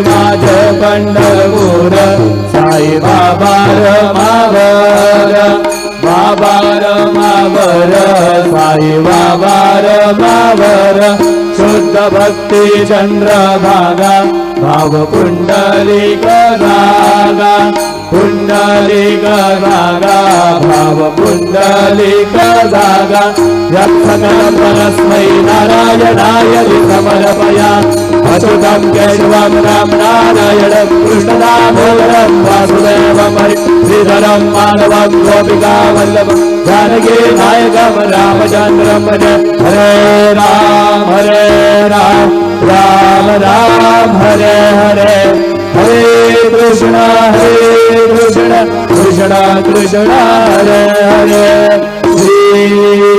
माझे पंढरपूर साई बाबा रमावर बाबा रमावर साई बाबा रमावर शुद्ध भक्ती चंद्रभागा भाव पुंडलिक जागा पुंडलिक जागा भाव पुंडलिक जागा यत्सकलपरस्मै नारायणाय समर्पया अच्युतं केशवं राम नारायणं कृष्णदामोदरं वासुदेवं श्रीधरं माधवं गोपिका वल्लभं जानकी नायकं रामचन्द्रं भजे हरे राम राम राम हरे हरे हरे कृष्ण कृष्ण कृष्ण हरे हरे श्री